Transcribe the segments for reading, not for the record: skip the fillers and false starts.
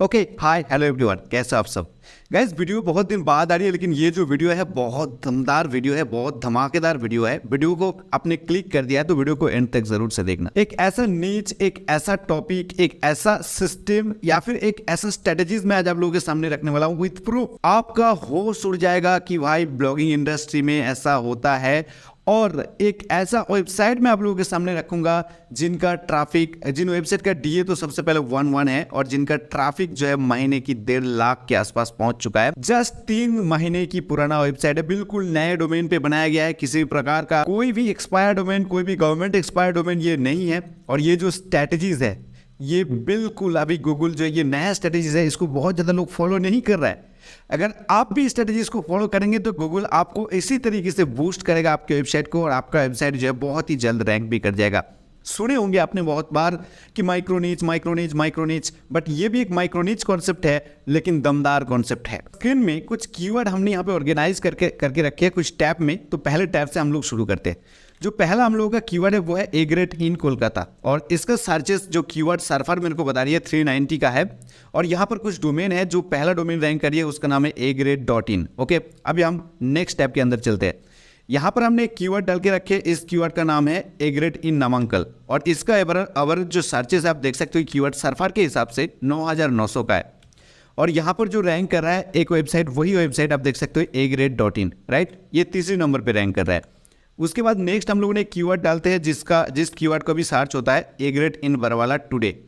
Okay, hi hello everyone, कैसे आप सब। गाइस, वीडियो बहुत दिन बाद आ रही है, लेकिन ये जो वीडियो है बहुत दमदार वीडियो है, बहुत धमाकेदार वीडियो है। वीडियो को आपने क्लिक कर दिया है तो वीडियो को एंड तक जरूर से देखना। एक ऐसा नीच, एक ऐसा टॉपिक, एक ऐसा सिस्टम या फिर एक ऐसा स्ट्रेटेजीज मैं आज आप लोगों के सामने रखने वाला हूँ विद प्रूफ। आपका होश उड़ जाएगा कि भाई ब्लॉगिंग इंडस्ट्री में ऐसा होता है। और एक ऐसा वेबसाइट मैं आप लोगों के सामने रखूंगा जिनका ट्रैफिक, जिन वेबसाइट का डीए तो सबसे पहले 1 है और जिनका ट्रैफिक जो है महीने की 1.5 लाख के आसपास पहुंच चुका है। जस्ट 3 महीने की पुराना वेबसाइट है, बिल्कुल नए डोमेन पे बनाया गया है। किसी भी प्रकार का कोई भी एक्सपायर डोमेन, कोई भी गवर्नमेंट एक्सपायर डोमेन ये नहीं है। और ये जो स्ट्रेटेजीज है ये बिल्कुल अभी गूगल जो ये नया स्ट्रेटेजीज है इसको बहुत ज़्यादा लोग फॉलो नहीं कर रहा है। अगर आप भी स्ट्रेटेजीज को फॉलो करेंगे तो गूगल आपको इसी तरीके से बूस्ट करेगा आपके वेबसाइट को, और आपका वेबसाइट जो है बहुत ही जल्द रैंक भी कर जाएगा। सुने होंगे आपने बहुत बार कि माइक्रोनीच माइक्रोनीच माइक्रोनीच, बट ये भी एक माइक्रोनीच कॉन्सेप्ट है, लेकिन दमदार कॉन्सेप्ट है। स्क्रीन में कुछ कीवर्ड हमने यहाँ पे ऑर्गेनाइज करके रखे हैं कुछ टैब में। तो पहले टैब से हम लोग शुरू करते हैं। जो पहला हम लोगों का कीवर्ड है वो है ए ग्रेड इन कोलकाता, और इसका सर्चेस जो कीवर्ड सर्फर मेरे को बता रही है 390 का है। और यहाँ पर कुछ डोमेन है, जो पहला डोमेन रैंक करिए उसका नाम है agrade.in। ओके, अभी हम नेक्स्ट टैब के अंदर चलते हैं। यहाँ पर हमने एक कीवर्ड डाल के रखे, इस कीवर्ड का नाम है एग्रेड इन नामांकन, और इसका एवर जो सर्चेस आप देख सकते हो कीवर्ड सर्फर के हिसाब से 9900 का है। और यहाँ पर जो रैंक कर रहा है एक वेबसाइट, वही वेबसाइट आप देख सकते हो agrade.in, राइट। ये तीसरे नंबर पर रैंक कर रहा है। उसके बाद नेक्स्ट हम लोगों ने कीवर्ड डालते हैं जिस कीवर्ड को भी सर्च होता है एग्रेड इन बरवाला टुडे।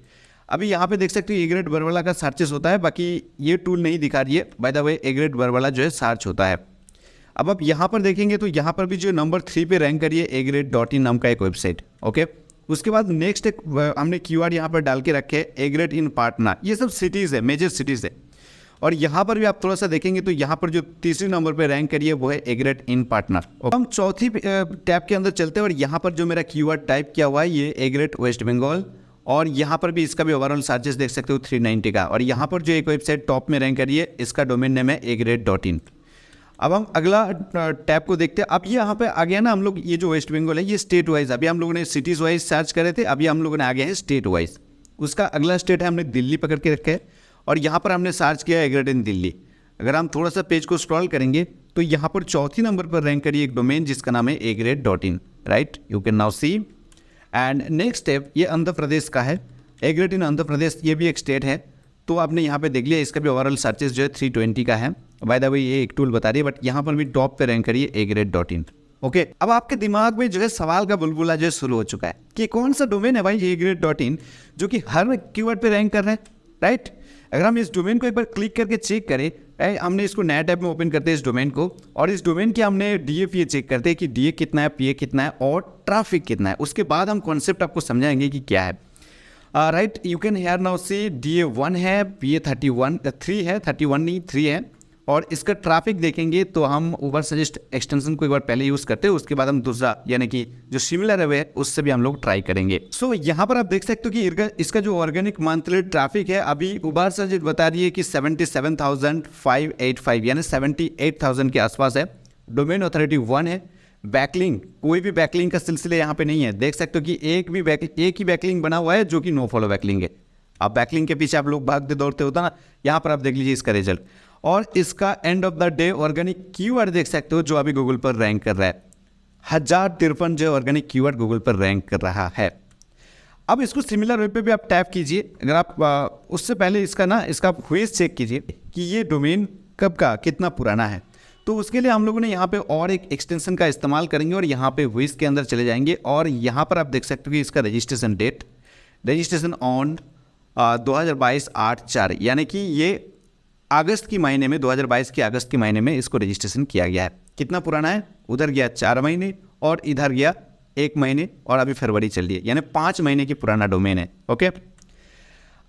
अभी यहाँ पे देख सकते हो एग्रेड बरवाला का सर्चेस होता है, बाकी ये टूल नहीं दिखा रही है। By the way agreed Barwala जो है सर्च होता है। अब आप यहाँ पर देखेंगे तो यहाँ पर भी जो नंबर 3 पे रैंक करिए agrade.in नाम का एक वेबसाइट। ओके, उसके बाद नेक्स्ट एक हमने कीवर्ड यहाँ पर डाल के रखे एग्रेड इन पाटना। ये सब सिटीज़ है, मेजर सिटीज़ है। और यहाँ पर भी आप थोड़ा सा देखेंगे तो यहाँ पर जो तीसरे नंबर पे रैंक करिए वो है एग्रेड इन पार्टनर। हम चौथी टैब के अंदर चलते हैं, और यहाँ पर जो मेरा कीवर्ड टाइप किया हुआ है ये एग्रेड वेस्ट बंगाल, और यहाँ पर भी इसका भी ओवरऑल सर्चेस देख सकते हो 390 का। और यहाँ पर जो एक वेबसाइट टॉप में रैंक करिए इसका डोमेन नेम है agrade.in। अब हम अगला टैब को देखते हैं। अब ये यहाँ पे आ गया ना हम लोग, ये जो वेस्ट बंगाल है ये स्टेट वाइज, अभी हम लोगों ने सिटीज़ वाइज सर्च करे थे, अभी हम लोगों ने आ गया है स्टेट वाइज। उसका अगला स्टेट है हमने दिल्ली पकड़ के रखा है, और यहाँ पर हमने सर्च किया एग्रेड इन दिल्ली। अगर हम थोड़ा सा पेज को स्क्रॉल करेंगे तो यहाँ पर चौथी नंबर पर रैंक करिए एक डोमेन जिसका नाम है agrade.in, right. You can now see. And next step ये आंध्र प्रदेश का है, एग्रेड इन आंध्र प्रदेश, ये भी एक स्टेट है। तो आपने यहाँ पे देख लिया, इसका भी ओवरऑल सर्चेस जो है 320 का है। बाय द वे ये एक टूल बता रही है, बट यहाँ पर भी टॉप पे रैंक करिए agrade.in। ओके, अब आपके दिमाग में जो है सवाल का बुलबुला जो है शुरू हो चुका है कि कौन सा डोमेन है भाई agrade.in जो कि हर कीवर्ड पे रैंक कर रहा है, राइट। अगर हम इस डोमेन को एक बार क्लिक करके चेक करें, हमने इसको नया टैब में ओपन करते हैं इस डोमेन को, और इस डोमेन के हमने DA चेक करते हैं कि DA कितना है, PA कितना है और ट्रैफिक कितना है। उसके बाद हम कॉन्सेप्ट आपको समझाएंगे कि क्या है, right. You can here now see DA 1 है, PA 3 है, 31 नहीं 3 है। और इसका ट्रैफिक देखेंगे तो हम उबर सजेस्ट एक्सटेंशन को एक बार पहले यूज़ करते हैं, उसके बाद हम दूसरा यानी कि जो सिमिलर है उससे भी हम लोग ट्राई करेंगे। सो यहाँ पर आप देख सकते हो कि इसका जो ऑर्गेनिक मंथली ट्रैफिक है अभी उबर सजेस्ट बता रही है कि 77,585 यानी 78,000 के आसपास है। डोमेन अथॉरिटी 1 है। बैकलिंक, कोई भी बैकलिंक का सिलसिले यहाँ पे नहीं है। देख सकते हो कि एक ही बैकलिंक बना हुआ है जो कि नो फॉलो बैकलिंक है। अब बैकलिंक के पीछे आप लोग भागते दौड़ते होता ना, यहाँ पर आप देख लीजिए इसका रिजल्ट। और इसका end of the day organic keyword देख सकते हो जो अभी गूगल पर रैंक कर रहा है 1053 जो ऑर्गेनिक कीवर्ड गूगल पर रैंक कर रहा है। अब इसको सिमिलर वेब पे भी आप टैप कीजिए। अगर आप उससे पहले इसका व्यूज चेक कीजिए कि ये डोमेन कब का कितना पुराना है। तो उसके लिए हम लोगों ने यहाँ पे और एक एक्सटेंशन का इस्तेमाल करेंगे, और यहाँ पे व्यूज के अंदर चले जाएंगे, और यहाँ पर आप देख सकते हो कि इसका रजिस्ट्रेशन डेट, रजिस्ट्रेशन ऑन 2022/8/4 यानी कि ये अगस्त की महीने में, 2022 के अगस्त के महीने में इसको रजिस्ट्रेशन किया गया है। कितना पुराना है, उधर गया 4 महीने और इधर गया 1 महीने, और अभी फरवरी चल रही है, यानी 5 महीने की पुराना डोमेन है। ओके,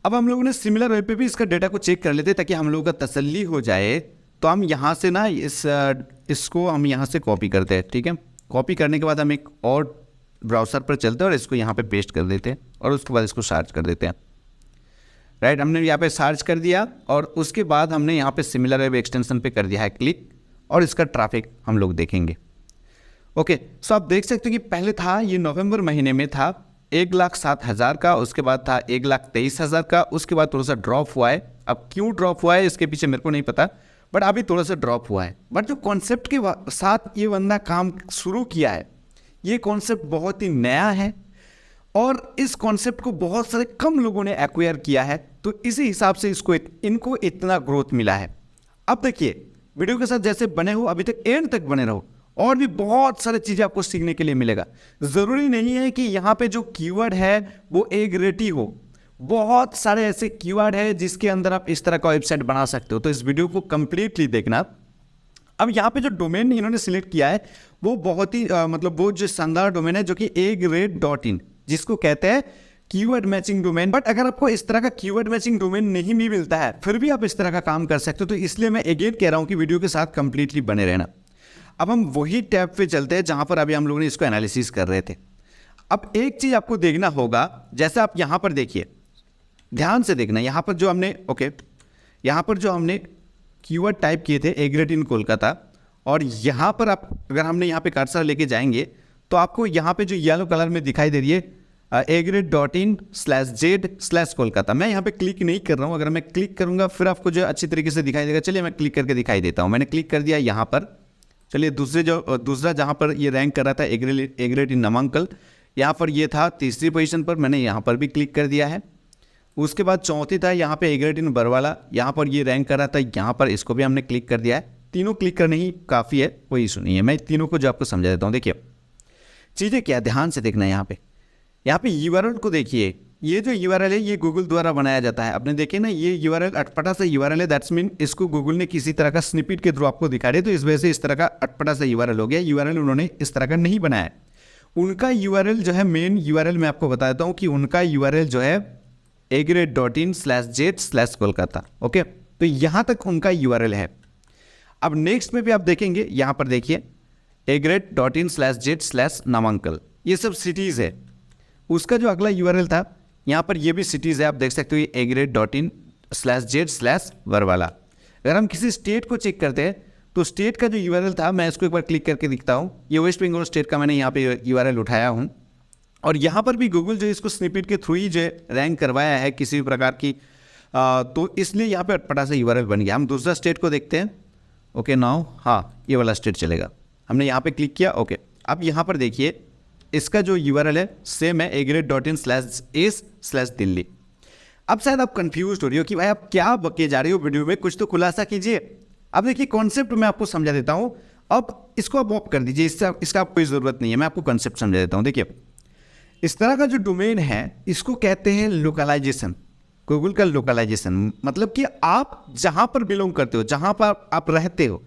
अब हम लोगों ने सिमिलर वेब पे भी इसका डेटा को चेक कर लेते हैं ताकि हम लोगों का तसल्ली हो जाए। तो हम यहाँ से ना इसको हम यहाँ से कॉपी करते हैं, ठीक है। कॉपी करने के बाद हम एक और ब्राउज़र पर चलते हैं और इसको यहाँ पर पेस्ट कर देते हैं, और उसके बाद इसको सर्च कर देते हैं, राइट। हमने यहाँ पे सर्च कर दिया, और उसके बाद हमने यहाँ पे सिमिलर वेब एक्सटेंशन पे कर दिया है क्लिक, और इसका ट्रैफिक हम लोग देखेंगे। ओके, सो आप देख सकते हो कि पहले था ये नवंबर महीने में था 1,07,000 का, उसके बाद था 1,23,000 का, उसके बाद थोड़ा सा ड्रॉप हुआ है। अब क्यों ड्रॉप हुआ है इसके पीछे मेरे को नहीं पता, बट अभी थोड़ा सा ड्रॉप हुआ है। बट जो कॉन्सेप्ट के साथ ये बंदा काम शुरू किया है, ये कॉन्सेप्ट बहुत ही नया है और इस कॉन्सेप्ट को बहुत सारे कम लोगों ने एक्वायर किया है, तो इसी हिसाब से इनको इतना ग्रोथ मिला है। अब देखिए वीडियो के साथ जैसे बने हो अभी तक एंड तक बने रहो, और भी बहुत सारी चीज़ें आपको सीखने के लिए मिलेगा। ज़रूरी नहीं है कि यहाँ पे जो कीवर्ड है वो ए ग्रेड ही हो, बहुत सारे ऐसे कीवर्ड है जिसके अंदर आप इस तरह का वेबसाइट बना सकते हो। तो इस वीडियो को कंप्लीटली देखना। अब यहाँ पे जो डोमेन इन्होंने सिलेक्ट किया है वो बहुत ही मतलब वो जो शानदार डोमेन है जो कि agrade.in, जिसको कहते हैं कीवर्ड मैचिंग डोमेन। बट अगर आपको इस तरह का कीवर्ड मैचिंग डोमेन नहीं भी मिलता है फिर भी आप इस तरह का काम कर सकते हो। तो इसलिए मैं अगेन कह रहा हूँ कि वीडियो के साथ कंप्लीटली बने रहना। अब हम वही टैब पे चलते हैं जहाँ पर अभी हम लोगों ने इसको एनालिसिस कर रहे थे। अब एक चीज़ आपको देखना होगा, जैसे आप यहाँ पर देखिए, ध्यान से देखना, यहाँ पर जो हमने कीवर्ड टाइप किए थे agrade in कोलकाता, और यहाँ पर आप अगर हमने यहाँ पे कर्सर लेके जाएंगे तो आपको यहाँ पे जो येलो कलर में दिखाई दे रही है agrade.in/z/कोलकाता। मैं यहाँ पे क्लिक नहीं कर रहा हूँ, अगर मैं क्लिक करूँगा फिर आपको जो अच्छी तरीके से दिखाई देगा। चलिए मैं क्लिक करके दिखाई देता हूँ। मैंने क्लिक कर दिया यहाँ पर। चलिए दूसरा जहाँ पर ये रैंक कर रहा था agrade in नामांकन, यहाँ पर ये था तीसरी पोजीशन पर, मैंने यहाँ पर भी क्लिक कर दिया है। उसके बाद चौथी था यहाँ पे agrade in बरवाला, यहाँ पर ये रैंक कर रहा था, यहाँ पर इसको भी हमने क्लिक कर दिया है। तीनों क्लिक करने ही काफ़ी है, कोई इशू नहीं है। मैं तीनों को जो आपको समझा देता हूँ। देखिए चीज़ें क्या, ध्यान से देखना है। यहाँ पे URL को देखिए, ये जो URL है ये गूगल द्वारा बनाया जाता है। आपने देखे ना, ये URL अटपटा सा URL है, दैट्स मीन इसको गूगल ने किसी तरह का स्निपेट के थ्रू आपको दिखा रहे, तो इस वजह से इस तरह का अटपटा सा URL हो गया। URL उन्होंने इस तरह का नहीं बनाया है। उनका URL जो है, मेन URL मैं आपको बता देता हूँ कि उनका URL जो है agrade.in/z/कोलकाता। ओके, तो यहाँ तक उनका URL है। अब नेक्स्ट में भी आप देखेंगे, यहाँ पर देखिए agrade.in/z/नामांकन, ये सब सिटीज़ है। उसका जो अगला URL था यहाँ पर, ये भी सिटीज़ है, आप देख सकते हो ये agrade.in/z/बरवाला। अगर हम किसी स्टेट को चेक करते हैं तो स्टेट का जो URL था, मैं इसको एक बार क्लिक करके दिखता हूँ। ये वेस्ट बंगाल स्टेट का मैंने यहाँ पे URL उठाया हूँ, और यहाँ पर भी गूगल जो इसको स्निपेट के थ्रू ही जो रैंक करवाया है किसी भी प्रकार की, तो इसलिए यहाँ पे अटपटा सा URL बन गया। हम दूसरा स्टेट को देखते हैं। ओके नाउ, हाँ ये वाला स्टेट चलेगा। हमने यहाँ पे क्लिक किया। ओके, अब यहाँ पर देखिए इसका जो URL है सेम है agrade.in/a/दिल्ली। अब शायद आप कंफ्यूज हो रही हो कि भाई आप क्या बके जा रही हो वीडियो में, कुछ तो खुलासा कीजिए। अब देखिए कॉन्सेप्ट मैं आपको समझा देता हूँ, अब इसको आप ऑफ कर दीजिए, इसका कोई ज़रूरत नहीं है। मैं आपको कॉन्सेप्ट समझा देता हूँ। देखिए इस तरह का जो डोमेन है इसको कहते हैं लोकलाइजेशन, गूगल का लोकलाइजेशन। मतलब कि आप जहाँ पर बिलोंग करते हो, जहाँ पर आप रहते हो,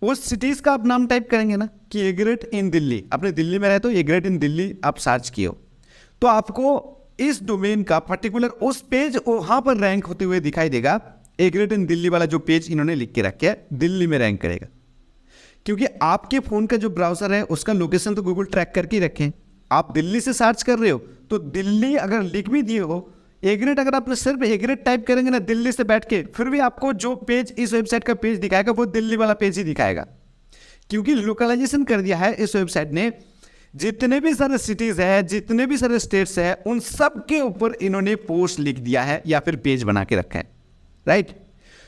उस सिटीज़ का आप नाम टाइप करेंगे ना कि agrade in दिल्ली, अपने दिल्ली में रहते हो, agrade in दिल्ली आप सर्च किए हो, तो आपको इस डोमेन का पर्टिकुलर उस पेज वहाँ पर रैंक होते हुए दिखाई देगा। agrade in दिल्ली वाला जो पेज इन्होंने लिख के रखा है दिल्ली में रैंक करेगा, क्योंकि आपके फ़ोन का जो ब्राउज़र है उसका लोकेशन तो गूगल ट्रैक करके ही रखें। आप दिल्ली से सर्च कर रहे हो तो दिल्ली अगर लिख भी दिए हो agrade, अगर आप सिर्फ agrade टाइप करेंगे ना दिल्ली से बैठ के, फिर भी आपको जो पेज इस वेबसाइट का पेज दिखाएगा वो दिल्ली वाला पेज ही दिखाएगा, क्योंकि लोकलाइजेशन कर दिया है इस वेबसाइट ने। जितने भी सारे सिटीज़ है, जितने भी सारे स्टेट्स है, उन सब के ऊपर इन्होंने पोस्ट लिख दिया है या फिर पेज बना के रखा है, राइट।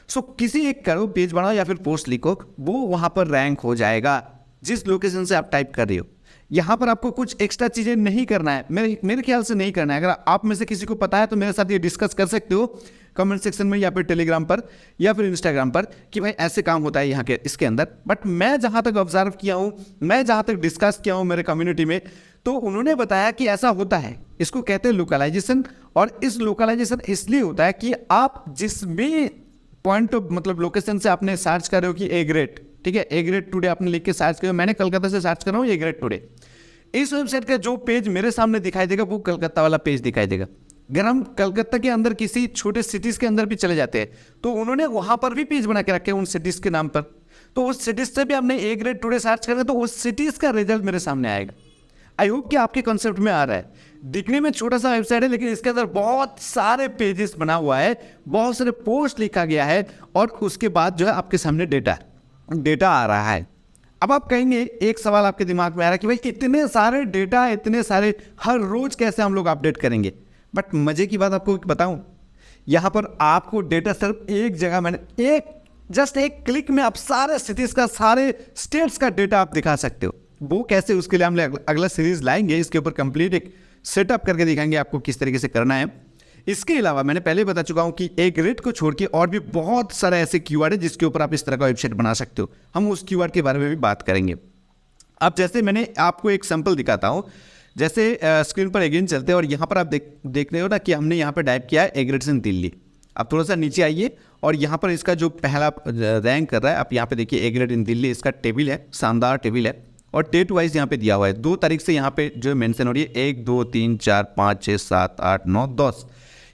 सो किसी एक करो पेज बनाओ या फिर पोस्ट लिखो, वो वहाँ पर रैंक हो जाएगा जिस लोकेशन से आप टाइप कर रहे हो। यहाँ पर आपको कुछ एक्स्ट्रा चीज़ें नहीं करना है, मेरे ख्याल से नहीं करना है। अगर आप में से किसी को पता है तो मेरे साथ ये डिस्कस कर सकते हो कमेंट सेक्शन में, या फिर टेलीग्राम पर या फिर इंस्टाग्राम पर, कि भाई ऐसे काम होता है यहाँ के इसके अंदर। बट मैं जहाँ तक ऑब्जर्व किया हूँ, मैं जहाँ तक डिस्कस किया हूँ मेरे कम्युनिटी में, तो उन्होंने बताया कि ऐसा होता है। इसको कहते हैं लोकलाइजेशन, और इस लोकलाइजेशन इसलिए होता है कि आप जिस भी पॉइंट मतलब लोकेशन से आपने सर्च कर रहे हो कि agrade, ठीक है, agrade टुडे आपने लिख के सर्च करो, मैंने कलकत्ता से सर्च कर रहा हूँ agrade टुडे, इस वेबसाइट का जो पेज मेरे सामने दिखाई देगा वो कलकत्ता वाला पेज दिखाई देगा। अगर हम कलकत्ता के अंदर किसी छोटे सिटीज़ के अंदर भी चले जाते हैं तो उन्होंने वहाँ पर भी पेज बना के रखे हैं उन सिटीज़ के नाम पर, तो उस सिटीज़ से भी आपने agrade टुडे सर्च करें तो उस सिटीज़ का रिजल्ट मेरे सामने आएगा। आई होप कि आपके कॉन्सेप्ट में आ रहा है। दिखने में छोटा सा वेबसाइट है, लेकिन इसके अंदर बहुत सारे पेजेस बना हुआ है, बहुत सारे पोस्ट लिखा गया है, और उसके बाद जो है आपके सामने डेटा आ रहा है। अब आप कहेंगे, एक सवाल आपके दिमाग में आ रहा है कि भाई इतने सारे डेटा, इतने सारे हर रोज कैसे हम लोग अपडेट करेंगे। बट मजे की बात आपको बताऊं, यहाँ पर आपको डेटा सिर्फ एक जगह, मैंने जस्ट एक क्लिक में आप सारे सिटीज का, सारे स्टेट्स का डेटा आप दिखा सकते हो। वो कैसे, उसके लिए हम अगला सीरीज लाएंगे, इसके ऊपर कंप्लीट एक सेटअप करके दिखाएंगे आपको किस तरीके से करना है। इसके अलावा मैंने पहले बता चुका हूं कि एक रेट को छोड़ के और भी बहुत सारे ऐसे कीवर्ड है जिसके ऊपर आप इस तरह का वेबसाइट बना सकते हो। हम उस कीवर्ड के बारे में भी बात करेंगे। अब जैसे मैंने आपको एक सैंपल दिखाता हूं, जैसे स्क्रीन पर अगेन चलते हैं और यहाँ पर आप देख रहे हो ना कि हमने यहाँ पर टाइप किया है एग्रेड्स इन दिल्ली। आप थोड़ा सा नीचे आइए और यहाँ पर इसका जो पहला रैंक कर रहा है, आप यहाँ पे देखिए एग्रेड इन दिल्ली, इसका टेबल है, शानदार टेबल है और डेट वाइज यहाँ पे दिया हुआ है। 2 तारीख से यहाँ पे जो मेंशन हो रही है 1 2 3 4 5 6 7 8 9 10,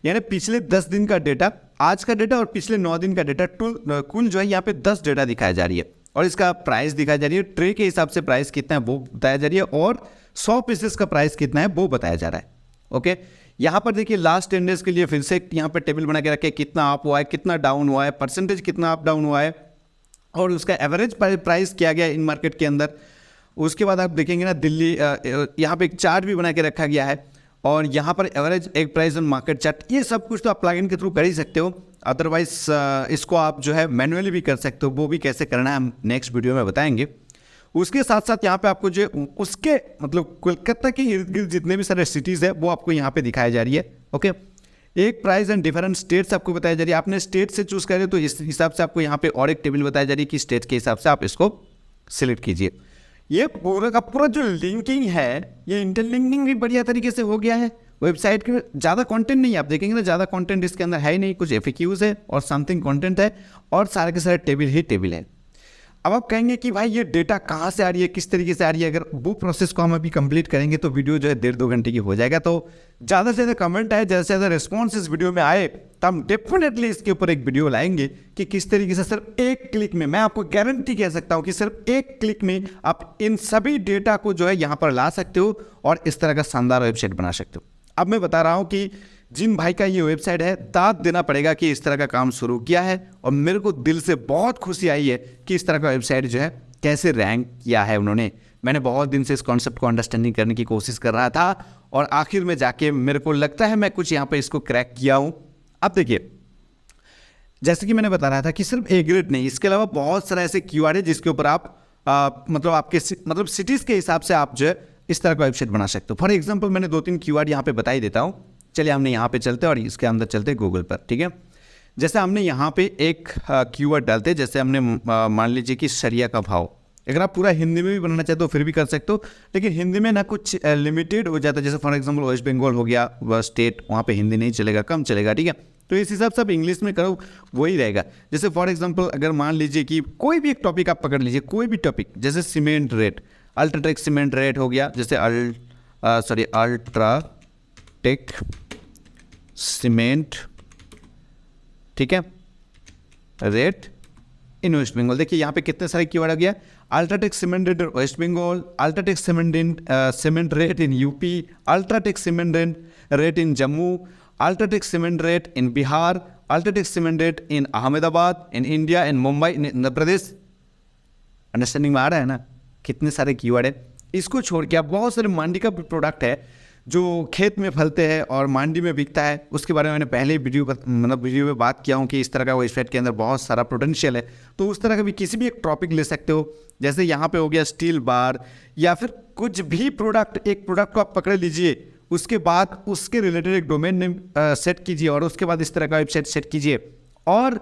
यानी पिछले 10 दिन का डेटा, आज का डेटा और पिछले 9 दिन का डेटा, कुल जो है यहाँ पे 10 डेटा दिखाया जा रही है और इसका प्राइस दिखाया जा रही है। ट्रे के हिसाब से प्राइस कितना है वो बताया जा रही है और 100 पीसेस का प्राइस कितना है वो बताया जा रहा है। ओके, यहाँ पर देखिए लास्ट 10 डेज के लिए फिर से यहाँ पर टेबल बना के रखे, कितना अप हुआ है, कितना डाउन हुआ है, परसेंटेज कितना अप डाउन हुआ है और उसका एवरेज प्राइस किया गया इन मार्केट के अंदर। उसके बाद आप देखेंगे ना दिल्ली, यहाँ पे एक चार्ट भी बना के रखा गया है और यहाँ पर एवरेज एक प्राइस ऑन मार्केट चार्ट। ये सब कुछ तो आप प्लगइन के थ्रू कर ही सकते हो, अदरवाइज इसको आप जो है मैनुअली भी कर सकते हो। वो भी कैसे करना है हम नेक्स्ट वीडियो में बताएंगे। उसके साथ साथ यहाँ पे आपको जो उसके मतलब कोलकाता के इर्द गिर्द जितने भी सारे सिटीज़ है वो आपको यहाँ पे दिखाई जा रही है। ओके, एक प्राइस एंड डिफरेंट स्टेट्स आपको बताया जा रही है। आपने स्टेट से चूज करे तो इस हिसाब से आपको यहाँ पे और एक टेबल बताया जा रही है कि स्टेट के हिसाब से आप इसको सिलेक्ट कीजिए। ये पूरा का पूरा जो लिंकिंग है, ये इंटरलिंकिंग भी बढ़िया तरीके से हो गया है। वेबसाइट के ज़्यादा कंटेंट नहीं, आप देखेंगे ना ज़्यादा कंटेंट इसके अंदर है ही नहीं, कुछ एफएक्यूज है और समथिंग कंटेंट है और सारे के सारे टेबल ही टेबल है। अब आप कहेंगे कि भाई ये डेटा कहाँ से आ रही है, किस तरीके से आ रही है। अगर वो प्रोसेस को हम अभी कंप्लीट करेंगे तो वीडियो जो है 1.5-2 घंटे की हो जाएगा। तो ज़्यादा से ज़्यादा कमेंट आए, ज़्यादा से ज़्यादा रिस्पॉन्स इस वीडियो में आए तो हम डेफिनेटली इसके ऊपर एक वीडियो लाएंगे कि किस तरीके से सिर्फ एक क्लिक में, मैं आपको गारंटी कह सकता हूँ कि सिर्फ एक क्लिक में आप इन सभी डेटा को जो है यहाँ पर ला सकते हो और इस तरह का शानदार वेबसाइट बना सकते हो। अब मैं बता रहा हूँ कि जिन भाई का ये वेबसाइट है, दाद देना पड़ेगा कि इस तरह का काम शुरू किया है और मेरे को दिल से बहुत खुशी आई है कि इस तरह का वेबसाइट जो है कैसे रैंक किया है उन्होंने। मैंने बहुत दिन से इस कॉन्सेप्ट को अंडरस्टैंडिंग करने की कोशिश कर रहा था और आखिर में जाके मेरे को लगता है मैं कुछ यहाँ पे इसको क्रैक किया हूँ। अब देखिए, जैसे कि मैंने बता रहा था कि सिर्फ ए ग्रेड नहीं, इसके अलावा बहुत सारा ऐसे कीवर्ड है जिसके ऊपर आप मतलब आपके सिटीज़ के हिसाब से आप जो है इस तरह का वेबसाइट बना सकते हो। फॉर एग्जाम्पल मैंने 2-3 कीवर्ड यहाँ पे बता ही देता हूँ। चलिए हमने यहाँ पे चलते हैं और इसके अंदर चलते हैं गूगल पर, ठीक है। जैसे हमने यहाँ पे एक कीवर्ड डालते, जैसे हमने मान लीजिए कि सरिया का भाव। अगर आप पूरा हिंदी में भी बनाना चाहते हो फिर भी कर सकते हो, लेकिन हिंदी में ना कुछ लिमिटेड हो जाता है। जैसे फॉर एग्जांपल वेस्ट बंगाल हो गया, वह स्टेट, वहाँ पे हिंदी नहीं चलेगा, कम चलेगा, ठीक है। तो इस हिसाब से आप इंग्लिश में करो, वही रहेगा। जैसे फॉर एग्जांपल अगर मान लीजिए कि कोई भी एक टॉपिक आप पकड़ लीजिए, कोई भी टॉपिक, जैसे cement rate, UltraTech cement rate हो गया, जैसे अल्ट्राटेक सीमेंट, ठीक है, रेट इन वेस्ट बंगाल। देखिए यहाँ पे कितने सारे कीवर्ड आ गया। UltraTech cement rate West Bengal, UltraTech cement rate in UP, UltraTech cement rate in Jammu, UltraTech cement rate in Bihar, UltraTech cement rate in Ahmedabad, in India, in Mumbai, in Andhra Pradesh. Understanding में आ रहा है ना कितने सारे कीवर्ड है। इसको छोड़ के आप बहुत सारे मंडी का प्रोडक्ट है जो खेत में फलते हैं और मंडी में बिकता है, उसके बारे में मैंने पहले वीडियो में बात किया हूँ कि इस तरह का वेबसाइट के अंदर बहुत सारा पोटेंशियल है। तो उस तरह का भी किसी भी एक टॉपिक ले सकते हो। जैसे यहाँ पे हो गया स्टील बार या फिर कुछ भी प्रोडक्ट, एक प्रोडक्ट को आप पकड़ लीजिए, उसके बाद उसके रिलेटेड एक डोमेन नेम सेट कीजिए और उसके बाद इस तरह का वेबसाइट सेट कीजिए। और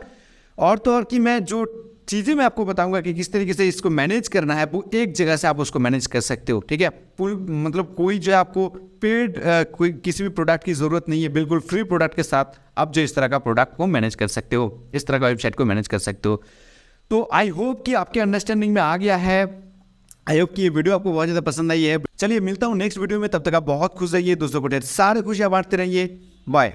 तो और कि मैं जो चीज़ें मैं आपको बताऊंगा कि किस तरीके से इसको मैनेज करना है, वो एक जगह से आप उसको मैनेज कर सकते हो, ठीक है। मतलब कोई जो आपको पेड कोई किसी भी प्रोडक्ट की ज़रूरत नहीं है, बिल्कुल फ्री प्रोडक्ट के साथ आप जो इस तरह का प्रोडक्ट को मैनेज कर सकते हो, इस तरह का वेबसाइट को मैनेज कर सकते हो। तो आई होप कि आपके अंडरस्टैंडिंग में आ गया है। आई होप कि ये वीडियो आपको बहुत ज़्यादा पसंद आई है। चलिए मिलता हूँ नेक्स्ट वीडियो में, तब तक आप बहुत खुश रहिए, दोस्तों को ढेर सारे खुशियाँ बांटते रहिए। बाय।